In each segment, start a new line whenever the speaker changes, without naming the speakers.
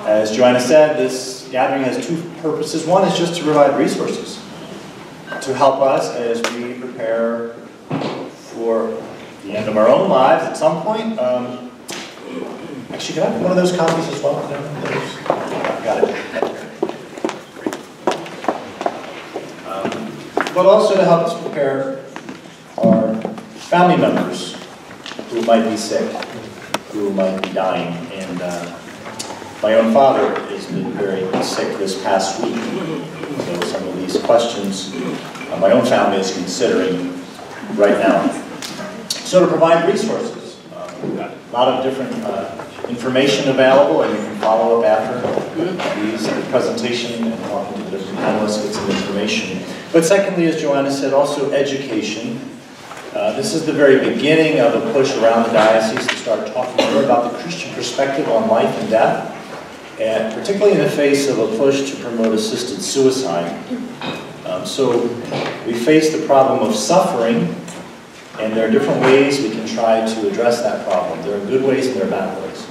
As Joanna said, this gathering has two purposes. One is just to provide resources to help us as we prepare for the end of our own lives at some point. Actually, can I have one of those copies as well? Got it. But also to help us prepare our family members who might be sick, who might be dying. And my own father has been very sick this past week. So some of these questions my own family is considering right now. So to provide resources, we've got a lot of different information available, and you can follow up after these presentation and talking to the different panelists, get some information. But secondly, as Joanna said, also education. This is the very beginning of a push around the diocese to start talking more about the Christian perspective on life and death, and particularly in the face of a push to promote assisted suicide. So we face the problem of suffering, and there are different ways we can try to address that problem. There are good ways and there are bad ways.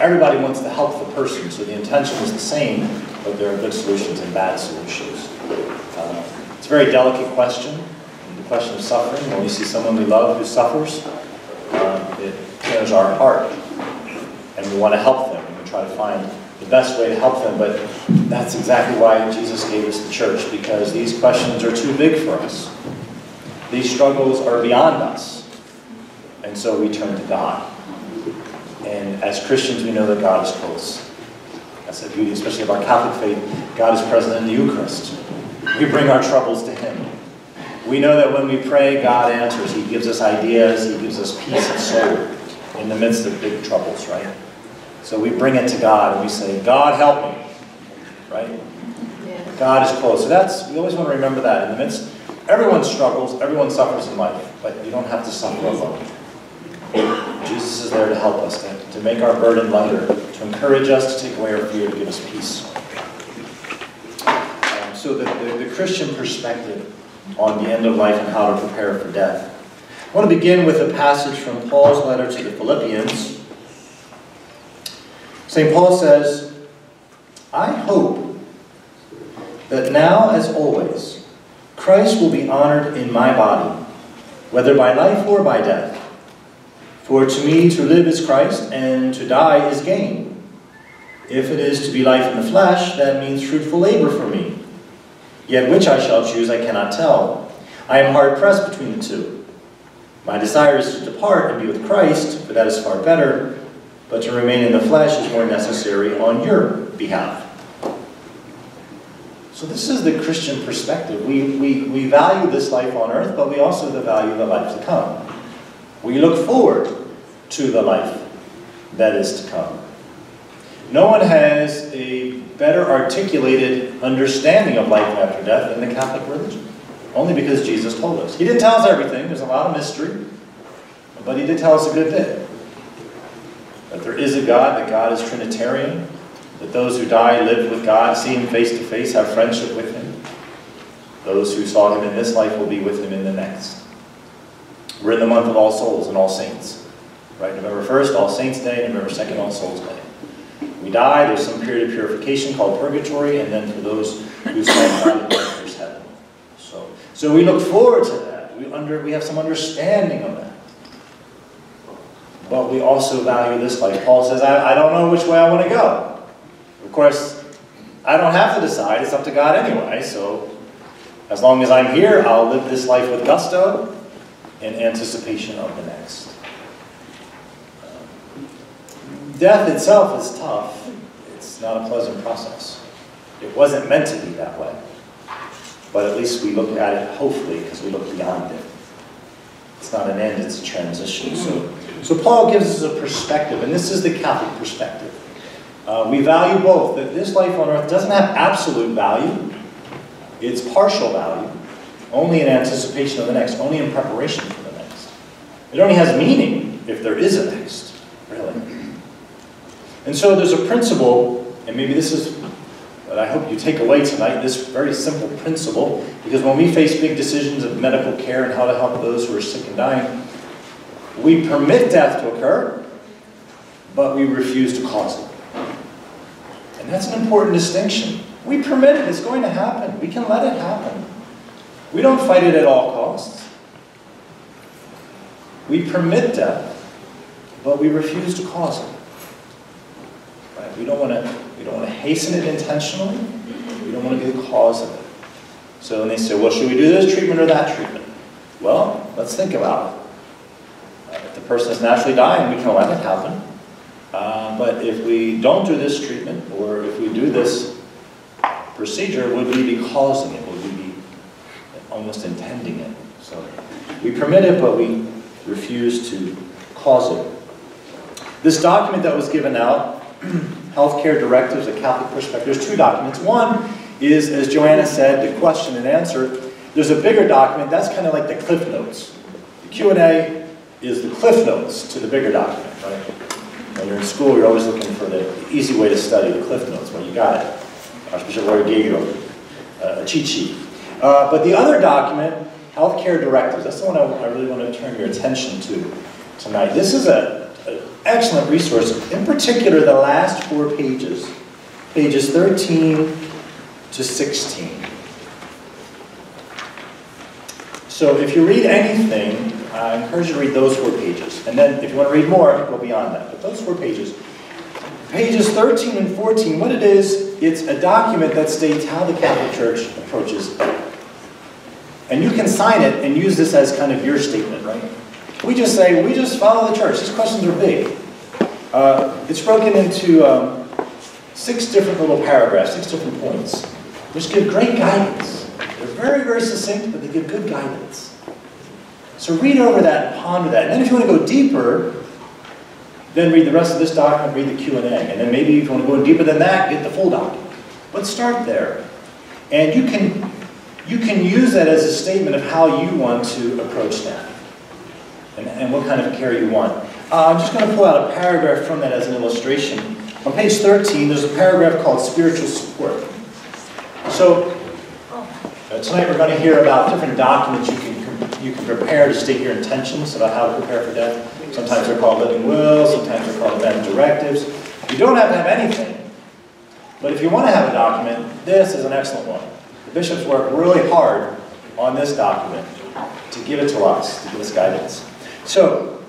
Everybody wants to help the person, so the intention is the same, but there are good solutions and bad solutions. It's a very delicate question, the question of suffering. When we see someone we love who suffers, it tears our heart, and we want to help them, and we try to find the best way to help them, but that's exactly why Jesus gave us the church, because these questions are too big for us. These struggles are beyond us, and so we turn to God. And as Christians, we know that God is close. That's the beauty, especially of our Catholic faith. God is present in the Eucharist. We bring our troubles to Him. We know that when we pray, God answers. He gives us ideas. He gives us peace of soul in the midst of big troubles, right? So we bring it to God and we say, God, help me, right? Yeah. God is close. So we always want to remember that in the midst. Everyone struggles, everyone suffers in life, but you don't have to suffer alone. Jesus is there to help us, to make our burden lighter, to encourage us, to take away our fear, to give us peace. So the Christian perspective on the end of life and how to prepare for death. I want to begin with a passage from Paul's letter to the Philippians. St. Paul says, I hope that now, as always, Christ will be honored in my body, whether by life or by death. For to me to live is Christ, and to die is gain. If it is to be life in the flesh, that means fruitful labor for me. Yet which I shall choose I cannot tell. I am hard-pressed between the two. My desire is to depart and be with Christ, for that is far better, but to remain in the flesh is more necessary on your behalf. So this is the Christian perspective. We value this life on earth, but we also value the life to come. We look forward to the life that is to come. No one has a better articulated understanding of life after death than the Catholic religion. Only because Jesus told us. He didn't tell us everything. There's a lot of mystery. But He did tell us a good bit. That there is a God, that God is Trinitarian, that those who die live with God, see Him face to face, have friendship with Him. Those who saw Him in this life will be with Him in the next. We're in the month of All Souls and All Saints. Right? November 1st, All Saints Day, November 2nd, All Souls Day. We die, there's some period of purification called purgatory, and then for those who saw God, there's heaven. So we look forward to that. We have some understanding of that. But we also value this life. Paul says, I don't know which way I want to go. Of course, I don't have to decide. It's up to God anyway. So as long as I'm here, I'll live this life with gusto in anticipation of the next. Death itself is tough. It's not a pleasant process. It wasn't meant to be that way. But at least we look at it, hopefully, because we look beyond it. It's not an end, it's a transition. So Paul gives us a perspective, and this is the Catholic perspective. We value both, that this life on earth doesn't have absolute value. It's partial value, only in anticipation of the next, only in preparation for the next. It only has meaning if there is a next, really. And so there's a principle, and maybe this is what I hope you take away tonight, this very simple principle, because when we face big decisions of medical care and how to help those who are sick and dying, we permit death to occur, but we refuse to cause it. And that's an important distinction. We permit it, it's going to happen. We can let it happen. We don't fight it at all costs. We permit death, but we refuse to cause it. Right? We don't want to hasten it intentionally. We don't want to be the cause of it. So when they say, well, should we do this treatment or that treatment? Well, let's think about it. If the person is naturally dying, we can let it happen. But if we don't do this treatment, or if we do this procedure, would we be causing it? Would we be almost intending it? So we permit it, but we refuse to cause it. This document that was given out, Healthcare Directives, a Catholic Perspective, there's two documents. One is, as Joanna said, the question and answer. There's a bigger document, that's kind of like the Cliff Notes. The Q&A is the Cliff Notes to the bigger document, right? When you're in school, you're always looking for the easy way to study, the Cliff Notes. Well, you got it. Archbishop Roy gave you a cheat sheet. But the other document, Healthcare Directives, that's the one I really want to turn your attention to tonight. This is an excellent resource, in particular the last 4 pages, pages 13 to 16. So if you read anything, I encourage you to read those 4 pages. And then if you want to read more, go beyond that. But those 4 pages. Pages 13 and 14, what it is, it's a document that states how the Catholic Church approaches death. And you can sign it and use this as kind of your statement, right? We just say, we just follow the church. These questions are big. It's broken into 6 different little paragraphs, 6 different points, which give great guidance. They're very, very succinct, but they give good guidance. So read over that and ponder that. And then if you want to go deeper, then read the rest of this document, read the Q&A. And then maybe if you want to go deeper than that, get the full document. But start there. And you can use that as a statement of how you want to approach that. And what kind of care you want. I'm just going to pull out a paragraph from that as an illustration. On page 13, there's a paragraph called Spiritual Support. So tonight we're going to hear about different documents you can prepare to state your intentions about how to prepare for death. Sometimes they're called living wills, sometimes they're called event directives. You don't have to have anything, but if you want to have a document, this is an excellent one. The bishops work really hard on this document to give it to us, to give us guidance. So,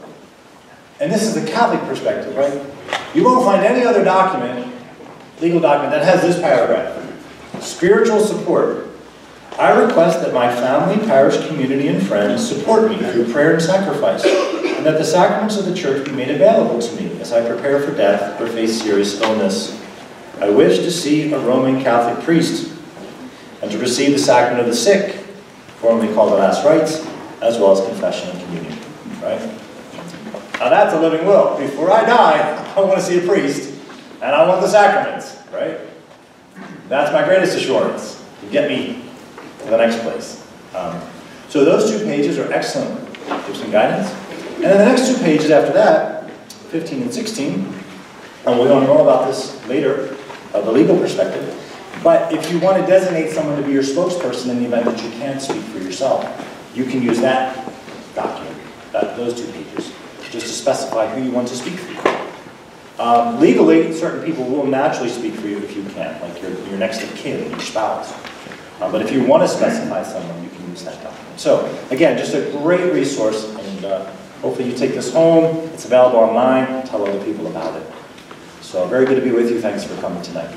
and this is the Catholic perspective, right? You won't find any other document, legal document, that has this paragraph. Spiritual support. I request that my family, parish, community, and friends support me through prayer and sacrifice, and that the sacraments of the Church be made available to me as I prepare for death or face serious illness. I wish to see a Roman Catholic priest and to receive the sacrament of the sick, formerly called the last rites, as well as confession and communion. Right? Now that's a living will. Before I die, I want to see a priest, and I want the sacraments. Right? That's my greatest assurance to get me to the next place. So those 2 pages are excellent. Give some guidance. And then the next 2 pages after that, 15 and 16, and we'll learn more about this later, the legal perspective. But if you want to designate someone to be your spokesperson in the event that you can't speak for yourself, you can use that document, those 2 pages, just to specify who you want to speak for you. Legally, certain people will naturally speak for you if you can, like your next of kin, your spouse. But if you want to specify someone, you can use that document. So, again, just a great resource, and hopefully you take this home. It's available online. Tell other people about it. So, very good to be with you. Thanks for coming tonight.